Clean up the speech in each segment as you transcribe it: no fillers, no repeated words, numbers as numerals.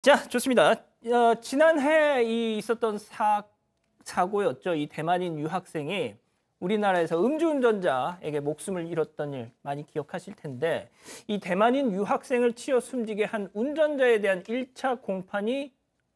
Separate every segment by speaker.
Speaker 1: 자, 좋습니다. 지난해 있었던 사고였죠. 이 대만인 유학생이 우리나라에서 음주운전자에게 목숨을 잃었던 일 많이 기억하실 텐데, 이 대만인 유학생을 치어 숨지게 한 운전자에 대한 1차 공판이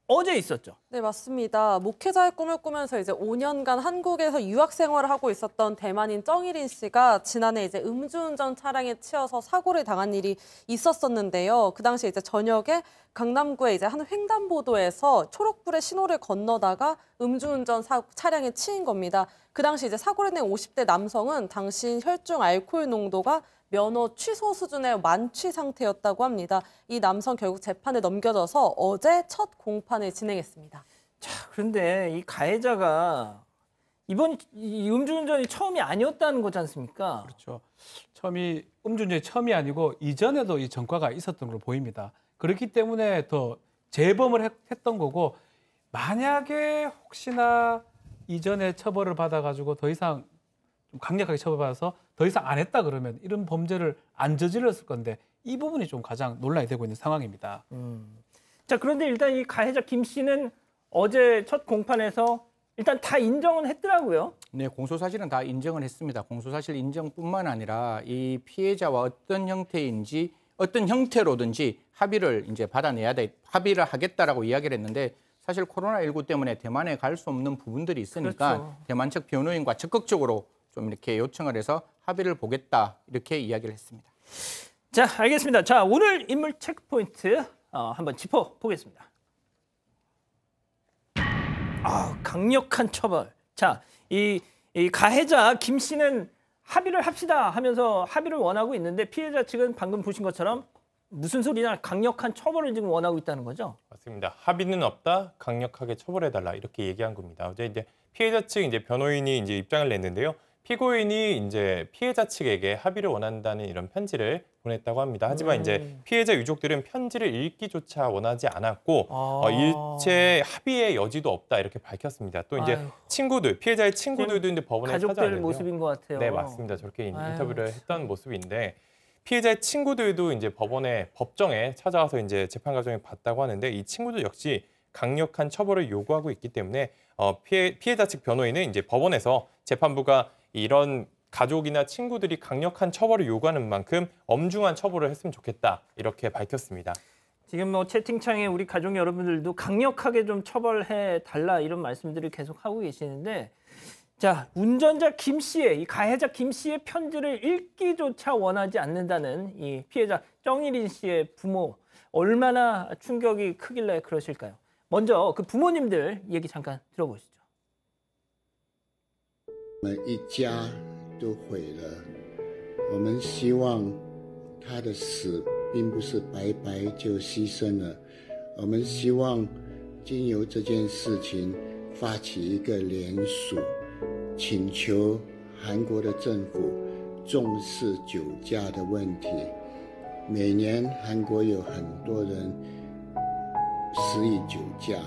Speaker 1: 어제 있었죠.
Speaker 2: 네, 맞습니다. 목회자의 꿈을 꾸면서 이제 5년간 한국에서 유학 생활을 하고 있었던 대만인 정일인 씨가 지난해 이제 음주운전 차량에 치여서 사고를 당한 일이 있었었는데요. 그 당시 이제 저녁에 강남구의 이제 한 횡단보도에서 초록불의 신호를 건너다가 음주운전 차량에 치인 겁니다. 그 당시 이제 사고를 낸 50대 남성은 당시 혈중 알코올 농도가 면허 취소 수준의 만취 상태였다고 합니다. 이 남성 결국 재판에 넘겨져서 어제 첫 공판을 진행했습니다.
Speaker 1: 자, 그런데 이 가해자가 이번 이 음주운전이 처음이 아니었다는 거지 않습니까?
Speaker 3: 그렇죠. 음주운전이 처음이 아니고 이전에도 이 전과가 있었던 걸로 보입니다. 그렇기 때문에 더 재범을 했던 거고, 만약에 혹시나 이전에 처벌을 받아가지고 더 이상 좀 강력하게 처벌받아서 더 이상 안 했다 그러면 이런 범죄를 안 저질렀을 건데, 이 부분이 좀 가장 논란이 되고 있는 상황입니다.
Speaker 1: 자, 그런데 일단 이 가해자 김 씨는 어제 첫 공판에서 일단 다 인정은 했더라고요.
Speaker 4: 네, 공소사실은 다 인정을 했습니다. 공소사실 인정뿐만 아니라 이 피해자와 어떤 형태로든지 합의를 이제 합의를 하겠다라고 이야기를 했는데, 사실 코로나19 때문에 대만에 갈 수 없는 부분들이 있으니까 그렇죠. 대만 측 변호인과 적극적으로 좀 이렇게 요청을 해서 합의를 보겠다, 이렇게 이야기를 했습니다.
Speaker 1: 자, 알겠습니다. 자, 오늘 인물 체크포인트 한번 짚어보겠습니다. 강력한 처벌. 자, 이 가해자 김 씨는 합의를 합시다 하면서 합의를 원하고 있는데, 피해자 측은 방금 보신 것처럼 무슨 소리냐, 강력한 처벌을 지금 원하고 있다는 거죠?
Speaker 5: 맞습니다. 합의는 없다, 강력하게 처벌해달라, 이렇게 얘기한 겁니다. 어제 이제 피해자 측 변호인이 이제 입장을 냈는데요. 피고인이 이제 피해자 측에게 합의를 원한다는 이런 편지를 보냈다고 합니다. 하지만 이제 피해자 유족들은 편지를 읽기조차 원하지 않았고 일체 합의의 여지도 없다, 이렇게 밝혔습니다. 또 이제 피해자의 친구들도 이제 법원에
Speaker 1: 가족들
Speaker 5: 찾아왔는데요.
Speaker 1: 모습인 것 같아요.
Speaker 5: 네, 맞습니다. 저렇게 인터뷰를 했던 모습인데, 피해자의 친구들도 이제 법정에 찾아와서 이제 재판 과정을 봤다고 하는데, 이 친구들 역시 강력한 처벌을 요구하고 있기 때문에 피해자 측 변호인은 이제 법원에서 재판부가 이런 가족이나 친구들이 강력한 처벌을 요구하는 만큼 엄중한 처벌을 했으면 좋겠다, 이렇게 밝혔습니다.
Speaker 1: 지금 뭐 채팅창에 우리 가족 여러분들도 강력하게 좀 처벌해 달라, 이런 말씀들을 계속 하고 계시는데, 자, 운전자 김 씨의, 이 가해자 김 씨의 편지를 읽기조차 원하지 않는다는 이 피해자 정일인 씨의 부모, 얼마나 충격이 크길래 그러실까요? 먼저 그 부모님들 얘기 잠깐 들어보시죠.
Speaker 6: 我们一家都毁了，我们希望他的死并不是白白就牺牲了，我们希望经由这件事情发起一个联署，请求韩国的政府重视酒驾的问题。每年韩国有很多人失忆酒驾，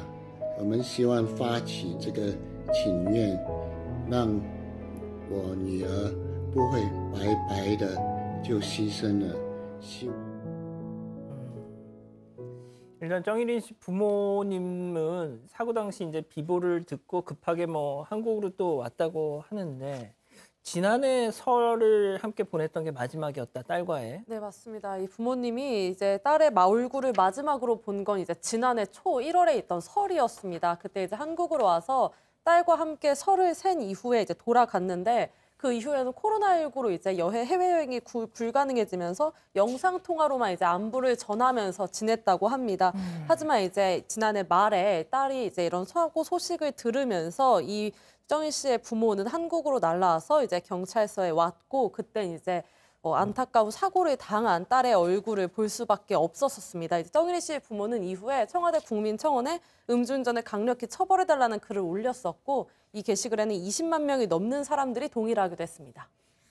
Speaker 6: 我们希望发起这个请愿，让我女儿不会白白的就牺牲了。希望
Speaker 1: 일단 정일인 씨 부모님은 사고 당시 이제 비보를 듣고 급하게 뭐 한국으로 또 왔다고 하는데, 지난해 설을 함께 보냈던 게 마지막이었다, 딸과의.
Speaker 2: 네, 맞습니다. 이 부모님이 이제 딸의 얼굴을 마지막으로 본 건 이제 지난해 초 1월에 있던 설이었습니다. 그때 이제 한국으로 와서 딸과 함께 설을 센 이후에 이제 돌아갔는데, 그 이후에는 코로나19로 이제 해외여행이 불가능해지면서 영상통화로만 이제 안부를 전하면서 지냈다고 합니다. 하지만 이제 지난해 말에 딸이 이제 이런 사고 소식을 들으면서 이 정일 씨의 부모는 한국으로 날라와서 이제 경찰서에 왔고, 그때 이제 안타까운 사고를 당한 딸의 얼굴을 볼 수밖에 없었습니다. 이제 정일 씨의 부모는 이후에 청와대 국민청원에 음주운전을 강력히 처벌해달라는 글을 올렸었고, 이 게시글에는 20만 명이 넘는 사람들이 동의를 하기도 했습니다.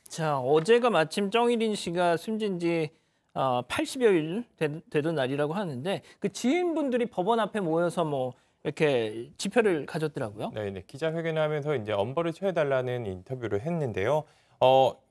Speaker 1: 자, 어제가 마침 정일인 씨가 숨진 지 80여일 되던 날이라고 하는데, 그 지인분들이 법원 앞에 모여서 뭐 이렇게 집회를 가졌더라고요.
Speaker 5: 네, 기자회견을 하면서 이제 엄벌을 쳐달라는 인터뷰를 했는데요.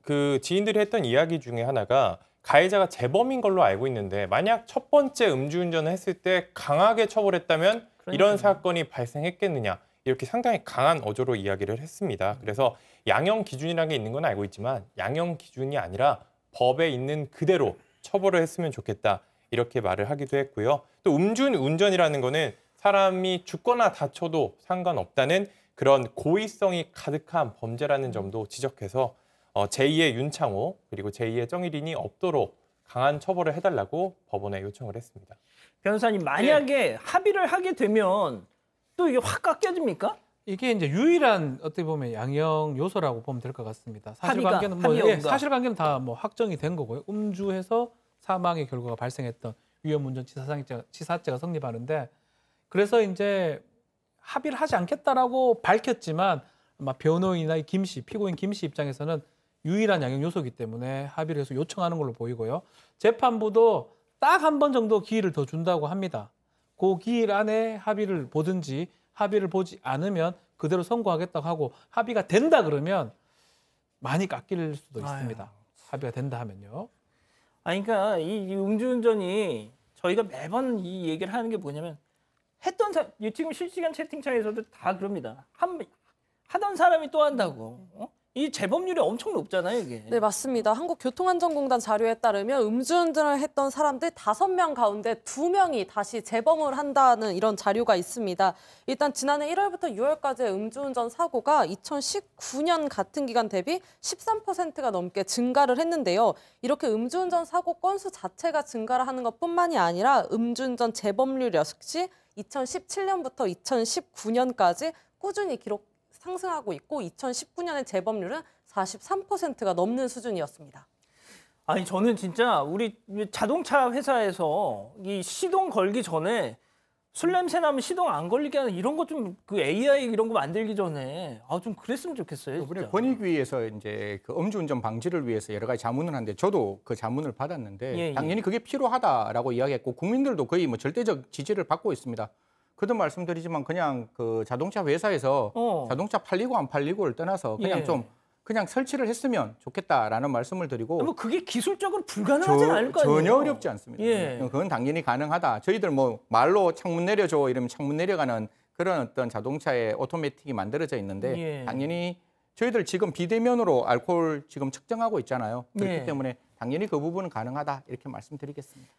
Speaker 5: 그 지인들이 했던 이야기 중에 하나가, 가해자가 재범인 걸로 알고 있는데 만약 첫 번째 음주운전을 했을 때 강하게 처벌했다면 이런 사건이 발생했겠느냐. 이렇게 상당히 강한 어조로 이야기를 했습니다. 그래서 양형 기준이라는 게 있는 건 알고 있지만 양형 기준이 아니라 법에 있는 그대로 처벌을 했으면 좋겠다. 이렇게 말을 하기도 했고요. 또 음주운전이라는 거는 사람이 죽거나 다쳐도 상관없다는 그런 고의성이 가득한 범죄라는 점도 지적해서 제2의 윤창호 그리고 제2의 정일인이 없도록 강한 처벌을 해달라고 법원에 요청을 했습니다.
Speaker 1: 변호사님, 만약에 합의를 하게 되면 또 이게 확 깎여집니까?
Speaker 3: 이게 이제 유일한 어떻게 보면 양형 요소라고 보면 될 것 같습니다. 사실관계는 사실관계는 다 뭐 확정이 된 거고요. 음주해서 사망의 결과가 발생했던 위험운전 치사죄가 성립하는데 그래서 이제 합의를 하지 않겠다라고 밝혔지만 아마 변호인이나 피고인 김 씨 입장에서는 유일한 양형 요소이기 때문에 합의를 해서 요청하는 걸로 보이고요. 재판부도 딱 한 번 정도 기회를 더 준다고 합니다. 그 기일 안에 합의를 보든지 합의를 보지 않으면 그대로 선고하겠다고 하고 합의가 된다 그러면 많이 깎일 수도 있습니다. 합의가 된다 하면요.
Speaker 1: 그러니까 이 음주운전이 저희가 매번 이 얘기를 하는 게 뭐냐면 지금 실시간 채팅창에서도 다 그럽니다. 하던 사람이 또 한다고. 이 재범률이 엄청 높잖아요, 이게.
Speaker 2: 네, 맞습니다. 한국교통안전공단 자료에 따르면 음주운전을 했던 사람들 5명 가운데 2명이 다시 재범을 한다는 이런 자료가 있습니다. 일단 지난해 1월부터 6월까지의 음주운전 사고가 2019년 같은 기간 대비 13%가 넘게 증가를 했는데요. 이렇게 음주운전 사고 건수 자체가 증가를 하는 것뿐만이 아니라 음주운전 재범률 역시 2017년부터 2019년까지 꾸준히 상승하고 있고 2019년의 재범률은 43%가 넘는 수준이었습니다.
Speaker 1: 저는 진짜 우리 자동차 회사에서 이 시동 걸기 전에 술 냄새 나면 시동 안 걸리게 하는 이런 거 좀 그 AI 이런 거 만들기 전에 좀 그랬으면 좋겠어요.
Speaker 4: 이번에 권익위에서 이제 그 음주운전 방지를 위해서 여러 가지 자문을 하는데 저도 그 자문을 받았는데 당연히 그게 필요하다라고 이야기했고 국민들도 거의 뭐 절대적 지지를 받고 있습니다. 그도 말씀드리지만 그냥 그 자동차 회사에서 자동차 팔리고 안 팔리고를 떠나서 그냥 좀 그냥 설치를 했으면 좋겠다라는 말씀을 드리고
Speaker 1: 뭐 그게 기술적으로 불가능하진 않을 거 아니에요.
Speaker 4: 전혀 어렵지 않습니다. 그건 당연히 가능하다. 저희들 뭐 말로 창문 내려줘 이러면 창문 내려가는 그런 어떤 자동차의 오토매틱이 만들어져 있는데 당연히 저희들 지금 비대면으로 알코올 지금 측정하고 있잖아요. 그렇기 때문에 당연히 그 부분은 가능하다 이렇게 말씀드리겠습니다.